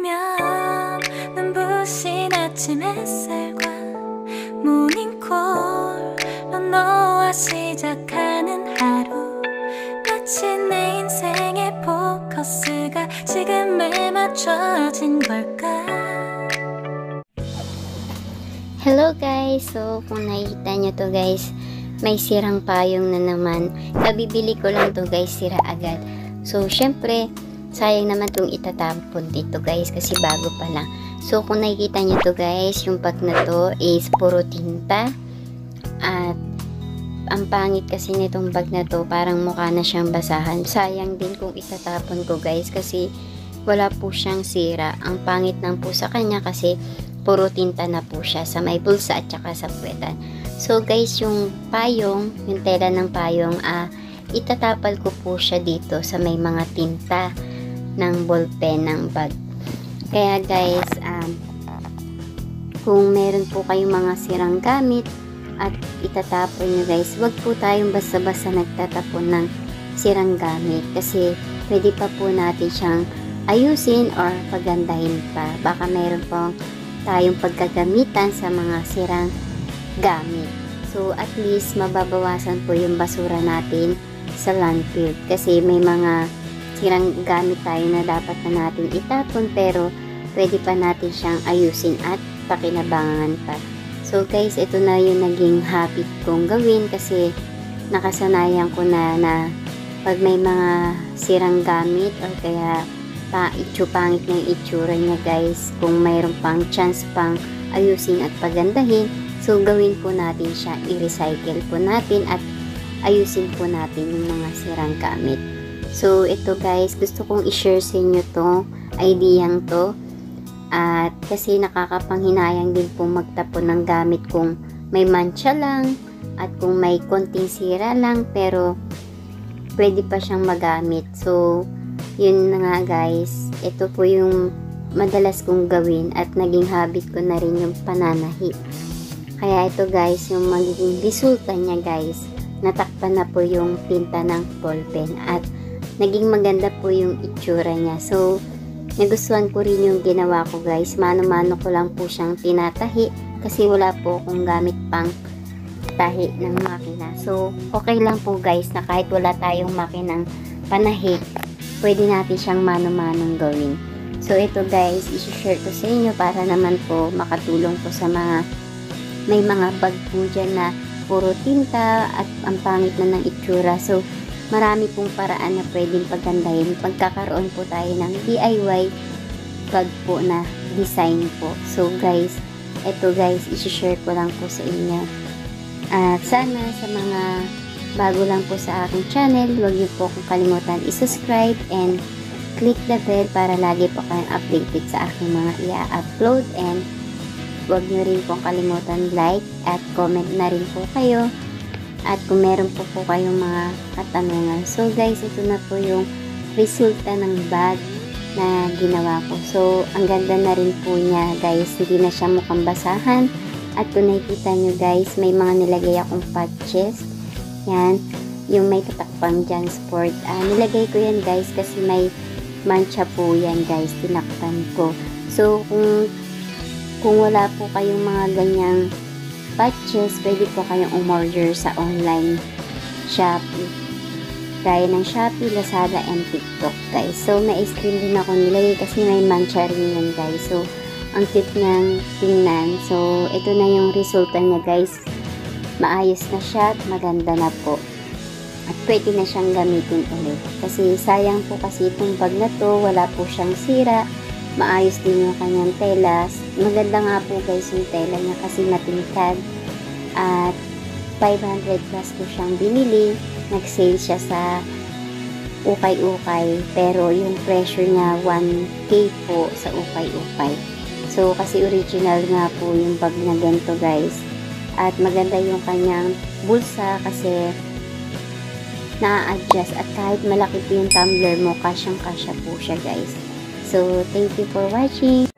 아니면 눈부신 아침 햇살과 모닝콜로 너와 시작하는 하루, 마치 내 인생의 포커스가 지금에 맞춰진 걸까. Hello guys! So, kung nakikita nyo to guys, may sirang payong na naman. Kabibili ko lang to guys, sira agad. So, syempre, sayang naman itong itatapon dito guys, kasi bago pa lang. So, kung nakikita nyo to guys, yung bag na to is puro tinta. At, ang pangit kasi nitong bag na to, parang mukha na siyang basahan. Sayang din kung itatapon ko guys, kasi wala po siyang sira. Ang pangit lang po sa kanya kasi puro tinta na po siya sa may bulsa at saka sa puwetan. So guys, yung payong, yung tela ng payong, itatapal ko po siya dito sa may mga tinta ng ballpen ng bag. Kaya guys, kung meron po kayong mga sirang gamit at itatapon nyo guys, wag po tayong basta-basta nagtatapon ng sirang gamit, kasi pwede pa po natin siyang ayusin or pagandahin pa. Baka meron pong tayong pagkagamitan sa mga sirang gamit. So, at least, mababawasan po yung basura natin sa landfill. Kasi may mga sirang gamit tayo na dapat na natin itapon, pero pwede pa natin siyang ayusin at pakinabangan pa. So, guys, ito na yung naging habit kong gawin, kasi nakasanayan ko na pag may mga sirang gamit or kaya pangit na yung itsura niya guys, kung mayroon pang chance pang ayusin at pagandahin, so gawin po natin siya, i-recycle po natin at ayusin po natin yung mga sirang gamit. So ito guys, gusto kong i-share sa inyo tong ideyang to, at kasi nakakapanghinayang din po magtapon ng gamit kung may mancha lang at kung may konting sira lang, pero pwede pa siyang magamit. So yun na nga guys, ito po yung madalas kong gawin at naging habit ko na rin yung pananahi. Kaya ito guys, yung magiging resulta niya guys, natakpan na po yung tinta ng ballpen at naging maganda po yung itsura niya. So, nagustuhan ko rin yung ginawa ko guys. Mano-mano ko lang po siyang tinatahi kasi wala po akong gamit pang tahi ng makina. So, okay lang po guys na kahit wala tayong makinang panahi, pwede natin siyang mano-manong gawin. So, ito guys, isi-share ko sa inyo para naman po makatulong po sa mga may mga bag po dyan na puro tinta at ang pangit na ng itsura. So, marami pong paraan na pwedeng pagandahin. Pagkakaroon po tayo ng DIY bag po na design po. So, guys, ito guys, isi-share ko lang po sa inyo. At sana sa mga bago lang po sa aking channel, huwag niyo po kung kalimutan i-subscribe and click the bell para lagi po kayong updated sa aking mga i-upload, and huwag niyo rin po kalimutan like at comment na rin po kayo at kung meron po kayong mga katanungan. So guys, ito na po yung resulta ng bag na ginawa ko. So ang ganda na rin po niya guys, hindi na siya mukhang basahan, at kung nakikita nyo guys, may mga nilagay akong patches. Yan, yung may tatakpang dyan sport. Nilagay ko yan guys kasi may mancha po yan guys, tinakpan ko. So, kung wala po kayong mga ganyang patches, pwede po kayong umorder sa online Shopee. Gaya ng Shopee, Lazada, and TikTok guys. So, may screen din ako nilagay kasi may mancha rin yan guys. So, ang tip niyang tingnan. So, ito na yung resulta niya guys. Maayos na siya at maganda na po. At pwede na siyang gamitin ulit. Kasi sayang po kasi itong bag na to, wala po siyang sira. Maayos din yung kanyang telas. Maganda nga po guys yung tela niya kasi matingkad. At 500 plus ko siyang binili. Nag-sale siya sa ukay-ukay. Pero yung presyo niya 1K po sa ukay-ukay. So kasi original nga po yung bag na ganito guys. At maganda yung kanyang bulsa kasi na-adjust, at kahit malaki po yung tumbler mo, kasyang-kasya po siya guys. So, thank you for watching.